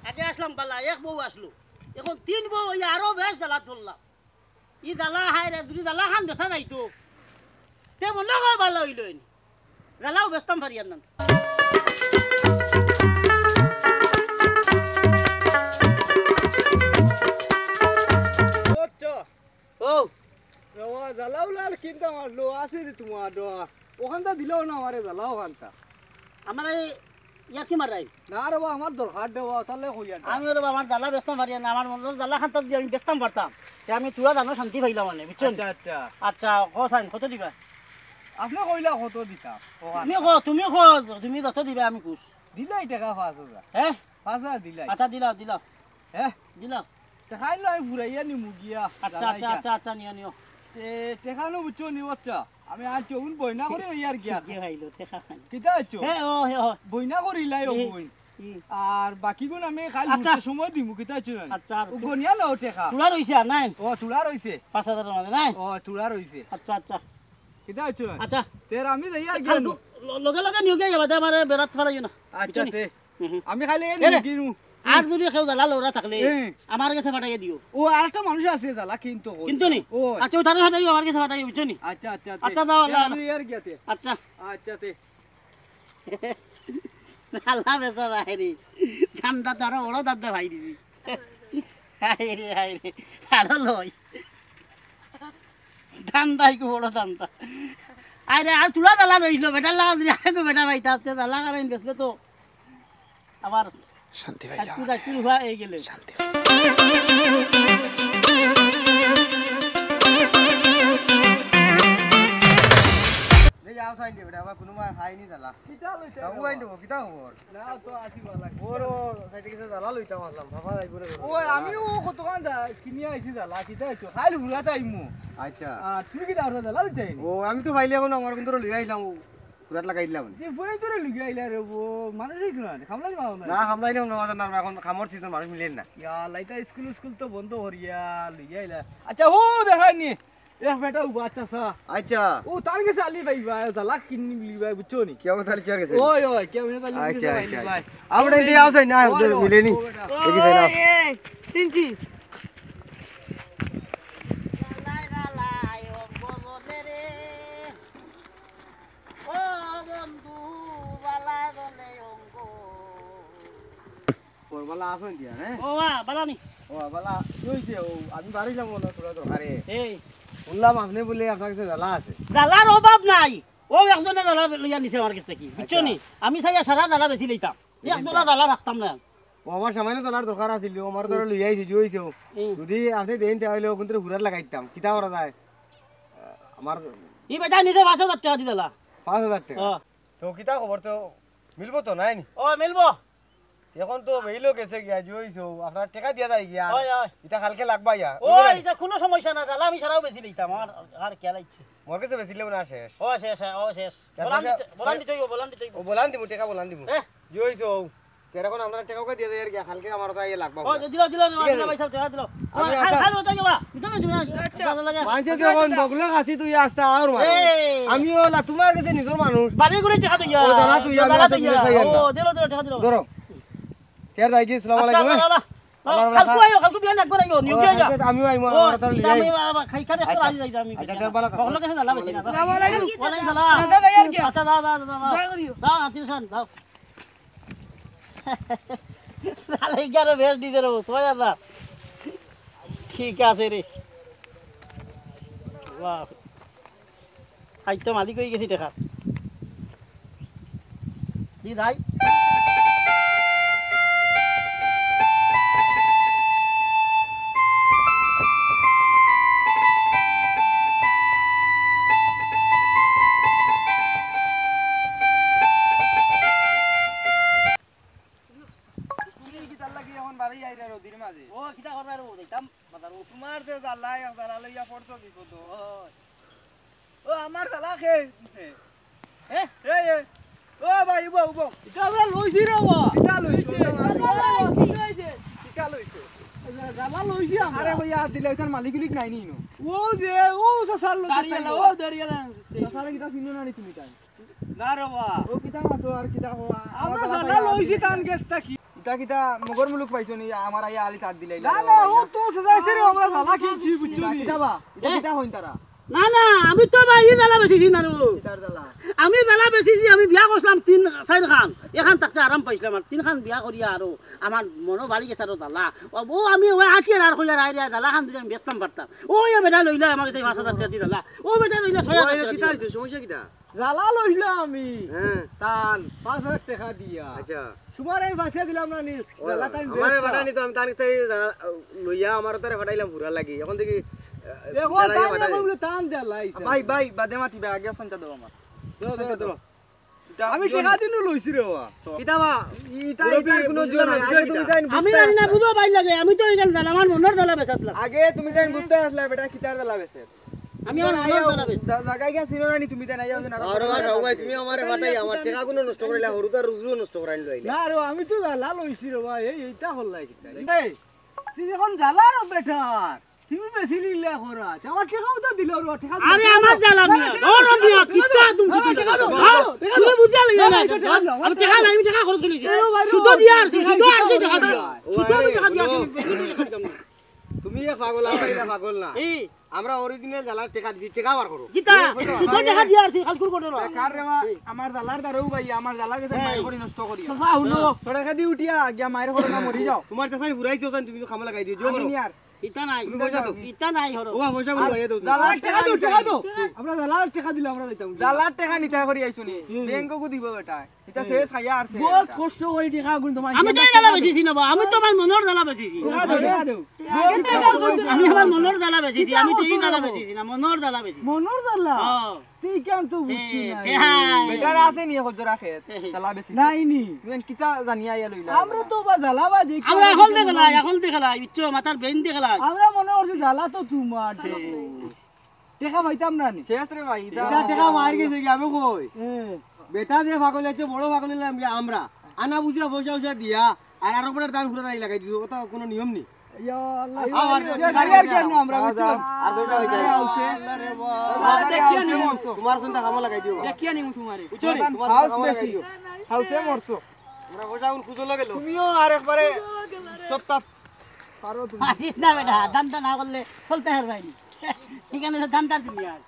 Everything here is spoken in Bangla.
আগে আসলাম পালা এক বউ আসলো এখন তিন বউ হইয়া আরো বেশ দালা ধরলাম ই দালা হাই রে দুই দালা খান বেচা যাইতো তে মনে হয় ভালো হইল দালাও বেচতাম পারিয়ার না ও রওয়া জ্বালাও লাল কিনতে মারলো আছে রে তোমার দোয়া ওখানটা দিলেও না আমারে জ্বালাও ওখানটা আমার এই ইয়া কি মারাই না রে বাবা আমার দরকার দেওয়া তাহলে কইয়া আমি রে আমার দালা বেচতাম পারিয়া না আমার মনের দালা খান দিয়ে আমি বেচতাম পারতাম আমি তুলা জানো শান্তি পাইলাম মানে বুঝছো আচ্ছা আচ্ছা আচ্ছা কসাইন কত দিবা আপনি কইলা কত দিতাম তুমি যত দিবা আমি খুশ দিলাই টাকা 5000 হ্যাঁ 5000 দিলাই আচ্ছা দিলা হ্যাঁ দিলা দেখাইলো আমি ফুরাইয়া নি মুগিয়া আচ্ছা নিও তে দেখানো বুঝছো নি বাচ্চা আমি আজ চৌন বইনা করে ইয়ার গিয়া কি হইলো দেখা কিতা আছো হ্যাঁ ও বইনা করিলাই ও বই আর বাকি গুণ আমি খালি সময় দিমু কিতা আছো আচ্ছা ও গনিয়া লও টাকা তুলা রইছে নাই ও তুলা রইছে 5000 এর মধ্যে নাই ও তুলা রইছে আচ্ছা কিতা আছো আচ্ছা তের আমি ইয়ার গিয়া লগে নিও গে যাবা আমারে বেরাত ফেলাইও না আচ্ছা তে আমি খালি এনে কিনু আর যদি কেউ জালা লড়া থাকলে আমার কাছে পাঠাইয়া দিও ও আরেকটা মানুষ আছে জালা কিন্তু নি ও আচ্ছা ওখানে পাঠাইও আমার কাছে পাঠাইও বুঝছো নি আচ্ছা আচ্ছা আচ্ছা দাও আমি ইয়ার গিয়াতে আচ্ছা আচ্ছা তে আল্লাহ বেচারা রে ঠান্ডা তারা ওড়ো দাদা ভাই দিছি হাই রে আরো লই ঠান্ডাই কো বড় ঠান্ডা আরে আর তুলা দালা রইলো বেটা লাগা দিই আগে বেটা ভাই তাতে দালা কারেন বেসলে তো আবার শান্তি পাইলাম তুই হওয়া এই গেলে শান্তি এই যাও সাইন দে বেটা আবার কোনো মা খাইনি জালা কিতা লইতা বাবু আইন দেব কিতা খবর না তো আসি বালা ওরো সাইডে কিছু জালা লইতা মারলাম বাবা যাইব রে ও আমিও কতখান কিনি আইছি জালা কিতা আইছো খাইল হুরাতা আইমু আচ্ছা তুমি কিতা অর্ডার জালা লইতাই ও আমি তো ফাইলে এখন আমার কিন্তু লই আইলাম হুরাত লাগাই দিলাম যে বই তোরে লই আইলা রে ও মানুষ হইছ না খামলাই মাও না খামলাই না এখন খামর সিজন মানুষ মিলেন না ইয়া লাইতা স্কুল তো বন্ধ হরিয়া লই আইলা আচ্ছা ও দেখাইনি এক বেটা বাচ্চা সা আচ্ছা ও তার কাছে আলি ভাই ভাই জালা কিনি মিলি ভাই বুঝছো নি কেমন তালি চার কাছে ওই কেমন তালি আচ্ছা আচ্ছা ভাই আমরা ইন্ডিয়া আউসাই না মিলেনি দেখি তাই না চিনছি বালা আসুন দিয়া হ্যাঁ ও বালা নি ও বালা কইছে ও আমি বাড়ি যাব না তোরা দরকারে এই শুনলাম আপনি বলে আপনার কাছে জালা আছে জালার অভাব নাই ও একজনে জালা লইয়া নিছে আমার কাছে কি বুঝছো নি আমি চাইয়া সারা জালা বেশি লইতাম একজোড়া জালা রাখতাম না ও আমার সামান্য জালার দরকার আছিল আমার ধরে লই আইছি জইছে যদি আপনি দেন তাহলে কিন্তু হুরার লাগাইতাম কিতা করা যায় আমার ই বেটা নিছে 5000 টাকা দি দিলা 5000 টাকা তো কিতা খবর তো মিলবো তো নাই নি ও মিলবো এখন তো বেইলো গেছে গিয়া জইছো আপনার টাকা দিয়া যায় গিয়া এটা কালকে লাগবা ইয়া ওই এটা কোনো সমস্যা না জালা আমি সারাও বেশি লইতাম আমার আর কে লাইছে মোর কাছে বেশি লেব না শেষ ও শেষ বলান দিতে ও বলান দিমু টাকা বলান দিমু জইছো তেরা কোন আপনার টাকা কা দিয়া যায় গিয়া কালকে আমার তো ইয়া লাগবা ও দিল ভাই সব টাকা দিল খালি ওটা যাবা তুমি মানছে যখন বগলা খাসি তুই আস্তে আর মার আমিও না তোমার কাছে নিজর মানুষ বাড়ি করে টাকা দিয়া ও দাদা তুই ও দিল টাকা দিল ধরো কেয়ার যাই কি আসসালামু আলাইকুম কালকে বিয়ান একবার আইও নিউ গিয়া যা আমিও আইমু আমার তো লিয়াই আমি খাই খাই একটু রাজি যাই আমি আচ্ছা তার বালা বগলা কাছে জালা বেশি না আসসালামু আলাইকুম ওয়ালাইকুম সালাম দাদা ইয়ার কি আচ্ছা দাও টিউশন দাও তাহলে 11 বেশ দিছে রে 6000 ঠিক আছে রে বাহ আইতো মালিক হয়ে গেছি টাকা দি ভাই ও কিটা করবার ও দিতাম বাজার তোমার যে জালাই জালা লইয়া পড়তো বিপদ ও আমার জালা খে এ ও ভাই উবো এটা আমরা লইছি রে বাবা এটা লইছি এটা লইছে জালা লইছি আরে হইয়া দিলে ওখান মালিকলিক নাই নি নো ও যে ও সাসাল দাঁড়িয়ালা ও দাঁড়িয়ালা সাসালে কিটা চিনো না নি তুমি তাই না রে বাবা ও কিটা না তো আর কিটা হওয়া আমরা জালা লইছি তান গেছটা কি তা কিতা মগর মুলুক পাইছো নি আমার আইয়া আলি কাট দিলাই না না ও তো সাজাইছে রে আমরা জ্বালা কিনছি বুঝছো নি কিতা বা এটা কিতা হইন তারা না না আমি তো ভাই জ্বালা বেশিছি না রো কিতার জ্বালা আমি জ্বালা বেশিছি আমি বিয়া করছিলাম 3-4 খান এখান থাকতে আরাম পাইছিলাম আর 3 খান বিয়া করিয়া আর আমার মনো বাড়ি গেছে আর জ্বালা ও আমি ওই আটিয়ার আর কইয়া রাইয়া জ্বালা খান দিলে আমি বেচতাম পারতাম ও বেটা লইলা আমার কাছে 5000 টাকা দি জ্বালা ও বেটা লইলা 6000 টাকা কিতা হইছে সমস্যা কিতা জ্বালা লইলাম আমি হ্যাঁ তান 5000 টাকা দিয়া আচ্ছা সুমারে বাঁচিয়ে দিলাম না নি জ্বালা তাই আমারে বাটানি তো আমি তার কাছে লইয়া আমার তারে ফাটাইলাম পুরা লাগি এখন দেখি দেখো তাই বলে টান দেলাই ভাই ভাই বাদে মাতি ভাই আগে ফোনটা দাও আমার দাও আমি টাকা দিনু লইছি রে ওয়া কিতা বা ইটা কোনো জোর নাই আগে তুমি তাই আমি জানি না বুঝো ভাই লাগে আমি তো এখানে জ্বালা আমার মনের জ্বালা বেচাতলাম আগে তুমি তাই বুঝতে আসলা বেটা কিতার জ্বালা বেচে আমি আর মনের জ্বালা বেচ জায়গায় গিয়া সিনো রানি তুমি তাই আইও না আরে ভাই তুমি আমারে বাটাই আমার টাকা গুলো নষ্ট করিলা হরুদার রুজু নষ্ট করাইল লইলা না রে আমি তো জ্বালা লইছি রে ভাই এইটা হল লাই কিতা এই তুই যখন জ্বালা রে বেটা তুমি বেশি লিলা করা আমার টাকাও তো দিল রে টাকা আরে আমার জ্বালা মিয়া ওর মিয়া কিতা তুমি তুমি বুঝা লইলা না আমি টাকা নাই আমি টাকা খরচ করেছি সুদ দিয়া আর সুদ আর টাকা দিয়া সুদ টাকা দিয়া তুমি পাগল আমরা পাগল না এই আমরা অরিজিনাল জ্বালার টাকা দিছি টাকা বার করো কিতা সুদ টাকা দিয়া আর খালকুল করো না কার রে আমার জ্বালার দারও ভাই আমার জ্বালা গেছে মাইর করে নষ্ট করি বাবা হলো টাকা দি উঠিয়া গিয়া মাইর করে না মরি যাও তোমার চাই ফুরাইছো জান তুমি তো খামা লাগাই দিও জো করো ইতা নাই ইতা নাই হরো ও পয়সা গুলো ভাইয়া দাও জ্বালার টাকা দাও আমরা জ্বালার টাকা দিলে আমরা দিতাম জ্বালার টাকা নিতে করি আইছো নি ব্যাংককো দিব বেটা এটা শেষ খাইয়া আসছে বহুত কষ্ট করে টাকা গুণ তোমার আমি তো জ্বালা বেচিছি না আমি তো আমার মনের জ্বালা বেচিছি আমি আমার মনের জ্বালা বেচিছি আমি তো এই জ্বালা বেচিছি না মনের জ্বালা বেচিছি মনোর জ্বালা তুই কেন তো বুঝছি না বেটার আছে নি এখন জোরা খেত জ্বালা বেশি নাই নি তুই কিতা জানি আইয়া লইলা আমরা তো বা জ্বালা বা দেখি আমরা এখন দেখলাই ইচ্ছো মাথার ব্রেন দেখলাই আমরা মনে করছি জ্বালা তো তোমার টাকা পাইতাম না নি শেষ রে ভাই এটা টাকা মার গেছে কি আমি কই বেটা যে পাগল আছে বড় পাগল হইলাম আমরা আনা বুঝিয়া পয়সা পয়সা দিয়া আর আরো পরে দান ফুরা দাই লাগাই দিছো কথা কোনো নিয়ম নি ইয়া আল্লাহ আর কেন আমরা বুঝছো আর বেটা হই যায় আউছে দেখিয়া নি তোমার চিন্তা কাম লাগাই দিও দেখিয়া নি তোমারে বুঝছো নি তোমার হাউস বেশি হাউসে মরছো আমরা পয়সা কোন খুঁজো লাগেল তুমিও আর একবারে সপ্তাহ পারো তুমি পারিস না বেটা দানটা না করলে চলতে হারবাইনি ঠিক আছে দানটা দিবি আর